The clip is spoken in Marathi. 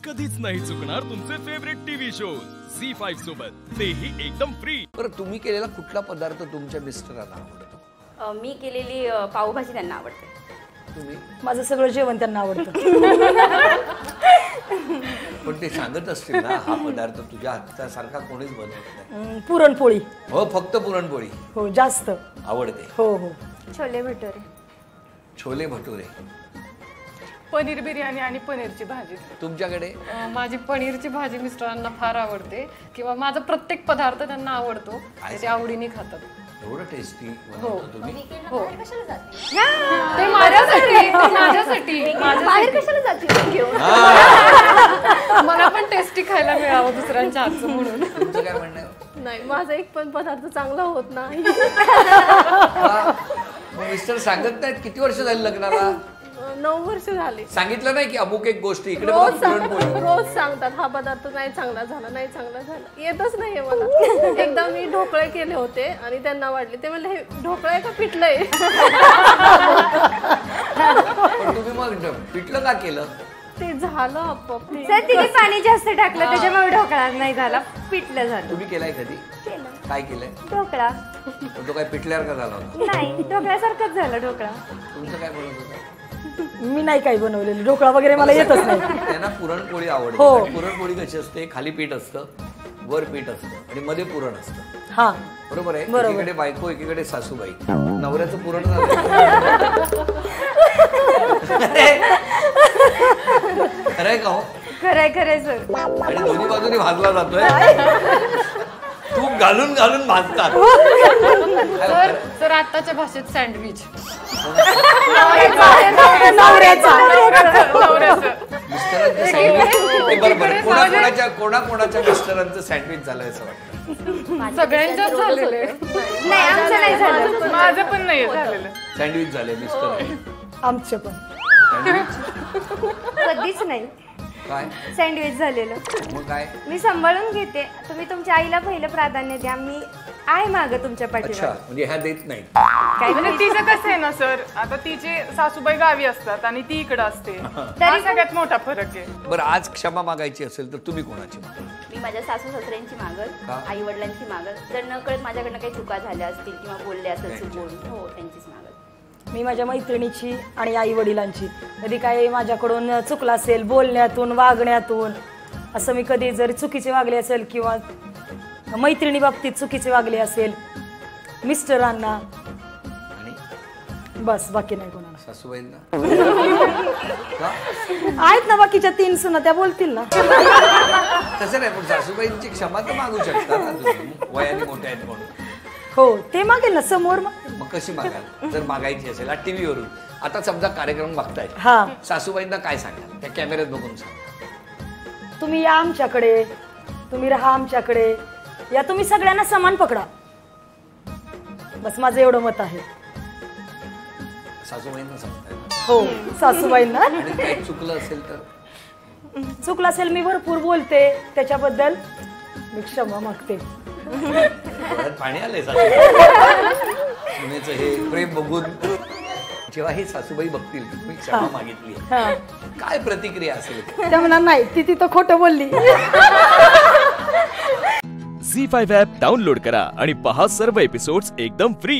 कधीच नाही चुकणार तुमचे फेवरेट टीव्ही शोज झी5 सोबत, तेही एकदम फ्री। बरं, तुम्ही केलेला कुठला पदार्थ तुमच्या मिस्टरांना आवडतो? मी केलेली पावभाजी त्यांना आवडते। तुम्ही? माझं सगळं जेवण त्यांना आवडतं। पण ते सांगत असतील ना, हा पदार्थ तुझ्या हातासारखा कोणीच बनवत नाही। पुरणपोळी। हो, फक्त पुरणपोळी? हो, जास्त आवडते। हो हो। छोले भटुरे। छोले भटुरे, पनीर बिर्याणी आणि पनीरची भाजी। तुमच्याकडे? माझी पनीरची भाजी मिस्टरांना फार आवडते, किंवा माझा प्रत्येक पदार्थ त्यांना आवडतो, ते आवडीने खातात। एवढं टेस्टी हो तुम्ही? हो, ते माझ्यासाठी बाहेर कशाला जाते घेऊन? मला पण टेस्टी खायला मिळावं दुसऱ्यांच्या हातचं म्हणून। तुमचं काय म्हणणं आहे? नाही, माझा एक पण पदार्थ चांगला होत नाही। मिस्टर सांगत नाहीत? किती वर्ष झाली लग्नाला? 9 वर्ष झाले। सांगितलं नाही की अमुक एक गोष्ट इकडे रोज सांगतात, हा पदार्थ नाही चांगला झाला, नाही चांगला झाला। येतच नाहीये मला। एकदा मी ढोकळे केले होते आणि त्यांना वाटले, ते म्हणले हे ढोकळे का पिठलंय? पण तुम्ही मग पिठलं का केलं? ते झालं आपोआप। सर तिने पाणी जास्त टाकलं, त्याच्यामुळे ढोकळा नाही झाला, पिठलं झालं। तुम्ही केलाय कधी? काय केलंय? ढोकळा। तो काय पिठल्यावर का झाला होता? नाही, ढोकळ्यासारखंच झालं ढोकळा। तुमचं काय बोलत होतं? मी नाही काही बनवलेलं, ढोकळा वगैरे मला येतच नाही। त्यांना पुरणपोळी आवडते। हो। पुरणपोळी कशी असते? खाली पीठ असतं, वर पीठ असतं आणि मध्ये पुरण असतं। हा, बरोबर आहे। बरोबर। एकीकडे बायको, एकीकडे सासूबाई, नवऱ्याचं पुरण झालं। खरंय का हो? खरंय खरंय सर। आणि दोन्ही बाजूनी भाजला जातोय, तूप घालून घालून भाजतात। तर आताच्या भाषेत सँडविच। कोणाकोणाच्या मिस्टरांचं सँडविच झालंय असं वाटतं? सगळ्यांच्याच झालेले। नाही, आमचं नाही झालं। माझं पण नाही झालेलं। सँडविच झाले मिस्टर? आमचं पण कधीच नाही। काय सँडविच झालेलं? मग काय? मी सांभाळून घेते, तुम्ही तुमच्या आईला पहिलं प्राधान्य द्या, मी आहे मागं तुमच्या अच्छा, पाठीवर। म्हणजे ह्या देत नाही? म्हणजे तिचं कसं आहे ना सर, आता तिचे सासूबाई गावी असतात आणि ती इकडे असते, हा सगळ्यात मोठा फरक आहे। बरं, आज क्षमा मागायची असेल तर तुम्ही कोणाची मागाल? मी माझ्या सासू सासऱ्यांची मागल, आई वडिलांची मागल, जर नकळत माझ्याकडनं काही चुका झाल्या असतील किंवा बोलले असेल चुकून, हो त्यांचीच मागल। मी माझ्या मैत्रिणीची आणि आई वडिलांची, कधी काय माझ्याकडून चुकलं असेल बोलण्यातून, वागण्यातून, असं मी कधी जरी चुकीचे वागले असेल किंवा मैत्रिणी बाबतीत चुकीचे वागले असेल, मिस्टरांना, आणि बस बाकी नाही कोणाला। सासूबाईंना? आहेत ना बाकीच्या 3 सुना, त्या बोलतील ना। तसं नाही, पण सासूबाईंची क्षमा तर मागू शकता ना तुम्ही, वयाने मोठ्या आहेत म्हणून। हो, ते मागेल ना समोर। मग कशी मागाल जर मागायची असेल? टीव्ही वरून आता समजा कार्यक्रम बघताय, हा, सासूबाईंना काय सांगाल? त्या कॅमेऱ्यात बघून सांगा, तुम्ही या आमच्याकडे, तुम्ही राहा आमच्याकडे, या तुम्ही सगळ्यांना समान पकडा, बस माझं एवढं मत आहे। सासूबाईंना सांगताय? हो, सासूबाईंना। आणि काही चुकलं असेल तर? चुकलं असेल, मी भरपूर बोलते, त्याच्याबद्दल मी क्षमा मागते। डोळ्यात पाणी आलंय सुनेचं हे प्रेम बघून। जेव्हा हे सासूबाई बघतील तुम्ही क्षमा मागितली, काय प्रतिक्रिया असेल? त्या म्हणा नाही, ती तिथं खोटं बोलली। झी5 ॲप डाउनलोड करा आणि पहा सर्व एपिसोड्स एकदम फ्री।